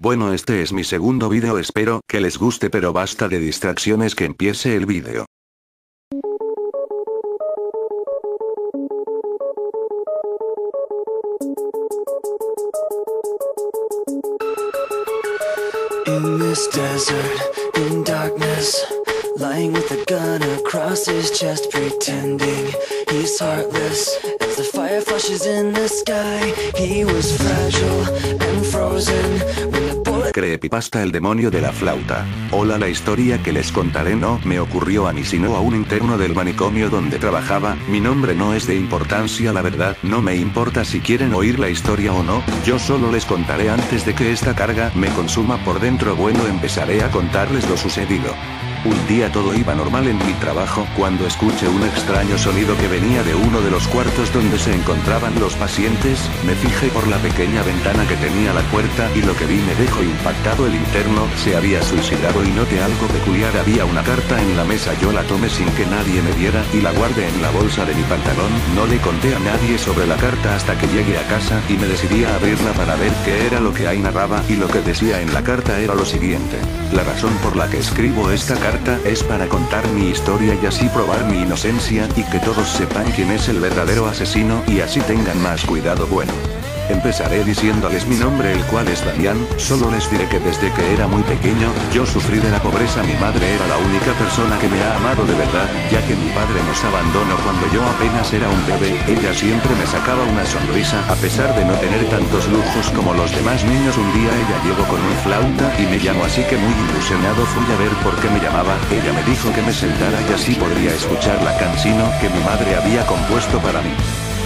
Bueno, este es mi segundo vídeo, espero que les guste, pero basta de distracciones, que empiece el vídeo. In this desert, in darkness, lying with a gun across his chest, pretending he's heartless. As the fire flashes in the sky, he was fragile and frozen when the bullet... Creepypasta: el demonio de la flauta. Hola, la historia que les contaré no me ocurrió a mí sino a un interno del manicomio donde trabajaba. Mi nombre no es de importancia, la verdad, no me importa si quieren oír la historia o no, yo solo les contaré antes de que esta carga me consuma por dentro. Bueno, empezaré a contarles lo sucedido. Un día todo iba normal en mi trabajo, cuando escuché un extraño sonido que venía de uno de los cuartos donde se encontraban los pacientes. Me fijé por la pequeña ventana que tenía la puerta y lo que vi me dejó impactado. El interno se había suicidado y noté algo peculiar: había una carta en la mesa. Yo la tomé sin que nadie me viera y la guardé en la bolsa de mi pantalón. No le conté a nadie sobre la carta hasta que llegué a casa y me decidí a abrirla para ver qué era lo que ahí narraba, y lo que decía en la carta era lo siguiente: la razón por la que escribo esta carta es para contar mi historia y así probar mi inocencia, y que todos sepan quién es el verdadero asesino y así tengan más cuidado. Bueno, empezaré diciéndoles mi nombre, el cual es Damián. Solo les diré que desde que era muy pequeño, yo sufrí de la pobreza. Mi madre era la única persona que me ha amado de verdad, ya que mi padre nos abandonó cuando yo apenas era un bebé. Ella siempre me sacaba una sonrisa, a pesar de no tener tantos lujos como los demás niños. Un día ella llegó con una flauta y me llamó, así que muy ilusionado fui a ver por qué me llamaba. Ella me dijo que me sentara y así podría escuchar la canción que mi madre había compuesto para mí.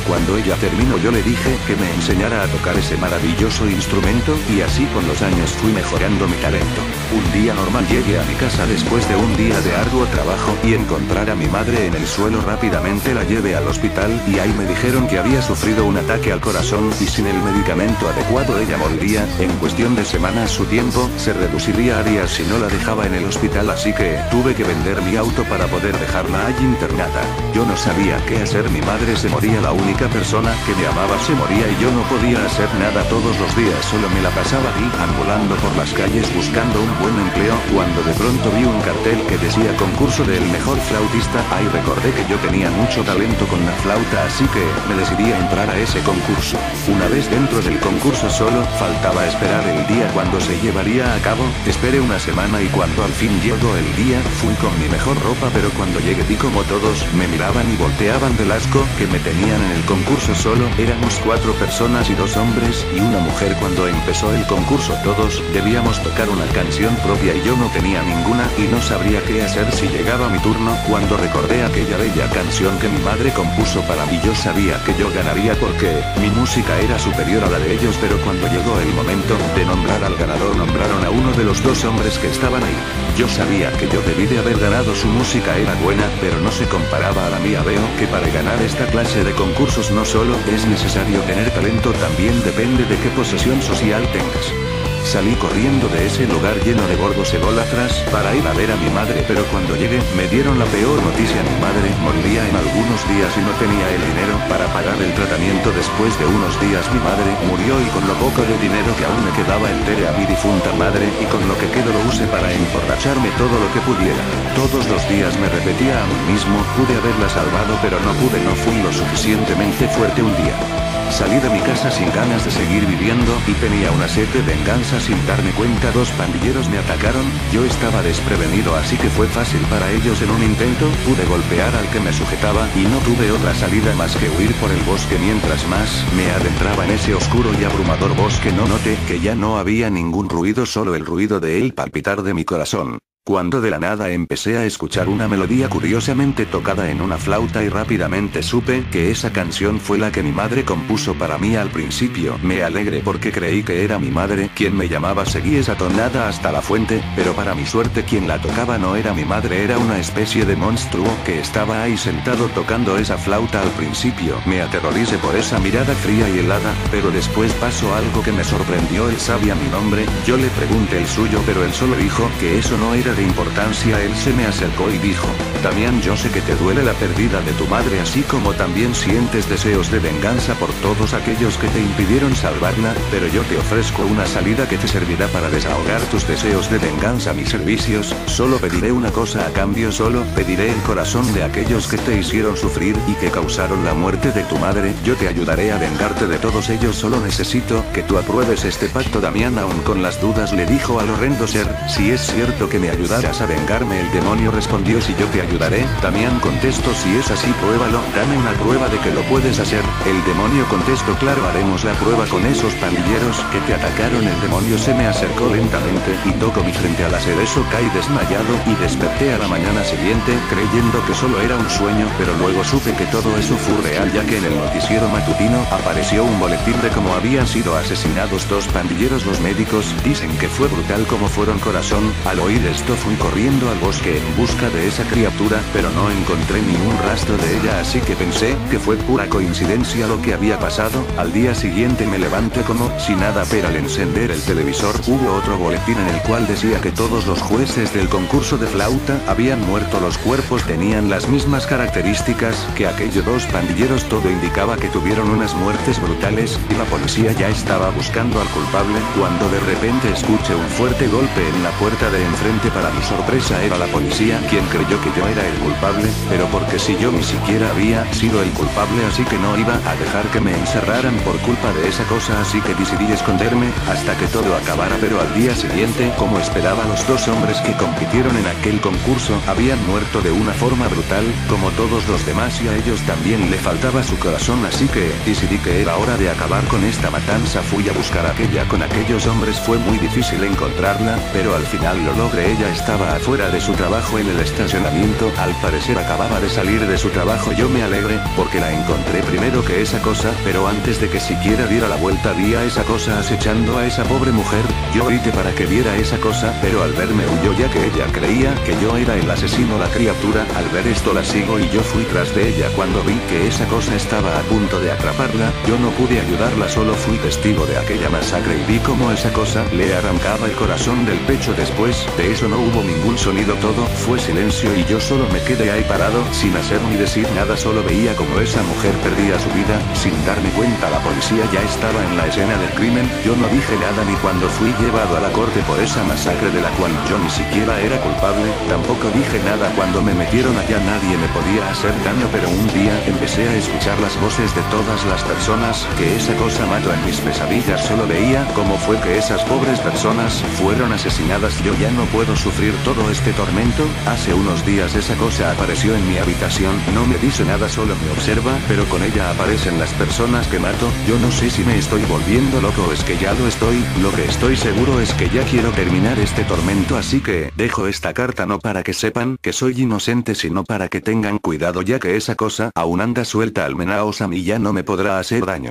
Cuando ella terminó, yo le dije que me enseñara a tocar ese maravilloso instrumento, y así con los años fui mejorando mi talento. Un día normal llegué a mi casa después de un día de arduo trabajo y encontrar a mi madre en el suelo. Rápidamente la llevé al hospital y ahí me dijeron que había sufrido un ataque al corazón y sin el medicamento adecuado ella moriría. En cuestión de semanas su tiempo se reduciría a días si no la dejaba en el hospital, así que tuve que vender mi auto para poder dejarla allí internada. Yo no sabía qué hacer, mi madre se moría, la única persona que me amaba se moría y yo no podía hacer nada. Todos los días solo me la pasaba ahí, ambulando por las calles buscando un buen empleo, cuando de pronto vi un cartel que decía concurso del mejor flautista. Ahí recordé que yo tenía mucho talento con la flauta, así que me decidí a entrar a ese concurso. Una vez dentro del concurso solo faltaba esperar el día cuando se llevaría a cabo. Esperé una semana y cuando al fin llegó el día, fui con mi mejor ropa, pero cuando llegué vi como todos me miraban y volteaban del asco que me tenían en el concurso. Solo éramos 4 personas y 2 hombres y una mujer. Cuando empezó el concurso todos debíamos tocar una canción propia y yo no tenía ninguna y no sabría qué hacer si llegaba mi turno. Cuando recordé aquella bella canción que mi madre compuso para mí, yo sabía que yo ganaría porque mi música era superior a la de ellos. Pero cuando llegó el momento de nombrar al ganador, nombraron a uno de los 2 hombres que estaban ahí. Yo sabía que yo debí de haber ganado, su música era buena, pero no se comparaba a la mía. Veo que para ganar esta clase de concursos no solo es necesario tener talento, también depende de qué posición social tengas. Salí corriendo de ese lugar lleno de gordos ególatras para ir a ver a mi madre, pero cuando llegué me dieron la peor noticia: mi madre moriría en algunos días y no tenía el dinero para pagar el tratamiento. Después de unos días mi madre murió y con lo poco de dinero que aún me quedaba enterré a mi difunta madre, y con lo que quedó lo usé para emborracharme todo lo que pudiera. Todos los días me repetía a mí mismo: pude haberla salvado pero no pude, no fui lo suficientemente fuerte. Un día salí de mi casa sin ganas de seguir viviendo y tenía una sed de venganza. Sin darme cuenta 2 pandilleros me atacaron. Yo estaba desprevenido, así que fue fácil para ellos. En un intento pude golpear al que me sujetaba y no tuve otra salida más que huir por el bosque. Mientras más me adentraba en ese oscuro y abrumador bosque, no noté que ya no había ningún ruido, solo el ruido del palpitar de mi corazón. Cuando de la nada empecé a escuchar una melodía curiosamente tocada en una flauta y rápidamente supe que esa canción fue la que mi madre compuso para mí. Al principio me alegré porque creí que era mi madre quien me llamaba. Seguí esa tonada hasta la fuente, pero para mi suerte quien la tocaba no era mi madre, era una especie de monstruo que estaba ahí sentado tocando esa flauta. Al principio me aterroricé por esa mirada fría y helada, pero después pasó algo que me sorprendió. Él sabía mi nombre, yo le pregunté el suyo, pero él solo dijo que eso no era falta de importancia. Él se me acercó y dijo: Damián, yo sé que te duele la pérdida de tu madre, así como también sientes deseos de venganza por todos aquellos que te impidieron salvarla, pero yo te ofrezco una salida que te servirá para desahogar tus deseos de venganza. Mis servicios, solo pediré una cosa a cambio, solo pediré el corazón de aquellos que te hicieron sufrir y que causaron la muerte de tu madre. Yo te ayudaré a vengarte de todos ellos, solo necesito que tú apruebes este pacto. Damián, aún con las dudas, le dijo al horrendo ser: si es cierto que me ayudarás a vengarme. El demonio respondió: si yo te ayudaré. Damián contestó: si es así, pruébalo, dame una prueba de que lo puedes hacer. El demonio contestó: claro, haremos la prueba con esos pandilleros que te atacaron. El demonio se me acercó lentamente y tocó mi frente. Al hacer eso caí desmayado y desperté a la mañana siguiente creyendo que solo era un sueño, pero luego supe que todo eso fue real, ya que en el noticiero matutino apareció un boletín de cómo habían sido asesinados dos pandilleros. Los médicos dicen que fue brutal como fueron. Corazón, al oír esto fui corriendo al bosque en busca de esa criatura, pero no encontré ningún rastro de ella, así que pensé que fue pura coincidencia lo que había pasado. Al día siguiente me levanté como si nada, pero al encender el televisor hubo otro boletín en el cual decía que todos los jueces del concurso de flauta habían muerto. Los cuerpos tenían las mismas características que aquellos dos pandilleros. Todo indicaba que tuvieron unas muertes brutales, y la policía ya estaba buscando al culpable, cuando de repente escuché un fuerte golpe en la puerta de enfrente. Para mi sorpresa era la policía, quien creyó que yo era el culpable, pero porque si yo ni siquiera había sido el culpable, así que no iba a dejar que me encerraran por culpa de esa cosa, así que decidí esconderme hasta que todo acabara. Pero al día siguiente, como esperaba, los dos hombres que compitieron en aquel concurso habían muerto de una forma brutal, como todos los demás, y a ellos también le faltaba su corazón, así que decidí que era hora de acabar con esta matanza. Fui a buscar a aquella con aquellos hombres. Fue muy difícil encontrarla, pero al final lo logré. Ella estaba afuera de su trabajo en el estacionamiento. Al parecer acababa de salir de su trabajo. Yo me alegré porque la encontré primero que esa cosa, pero antes de que siquiera diera la vuelta vi a esa cosa acechando a esa pobre mujer. Yo grité para que viera esa cosa, pero al verme huyó, ya que ella creía que yo era el asesino. La criatura, al ver esto, la sigo y yo fui tras de ella. Cuando vi que esa cosa estaba a punto de atraparla, yo no pude ayudarla, solo fui testigo de aquella masacre y vi cómo esa cosa le arrancaba el corazón del pecho. Después de eso no hubo ningún sonido, todo fue silencio y yo solo me quedé ahí parado, sin hacer ni decir nada. Solo veía como esa mujer perdía su vida, sin darme cuenta. La policía ya estaba en la escena del crimen. Yo no dije nada ni cuando fui llevado a la corte por esa masacre de la cual yo ni siquiera era culpable. Tampoco dije nada cuando me metieron allá. Nadie me podía hacer daño, pero un día empecé a escuchar las voces de todas las personas que esa cosa mató. En mis pesadillas solo veía cómo fue que esas pobres personas fueron asesinadas. Yo ya no puedo sufrir todo este tormento. Hace unos días esa cosa apareció en mi habitación. No me dice nada, solo me observa, pero con ella aparecen las personas que mato. Yo no sé si me estoy volviendo loco o es que ya lo estoy. Lo que estoy seguro es que ya quiero terminar este tormento, así que dejo esta carta no para que sepan que soy inocente, sino para que tengan cuidado, ya que esa cosa aún anda suelta. Al menos a mí ya no me podrá hacer daño.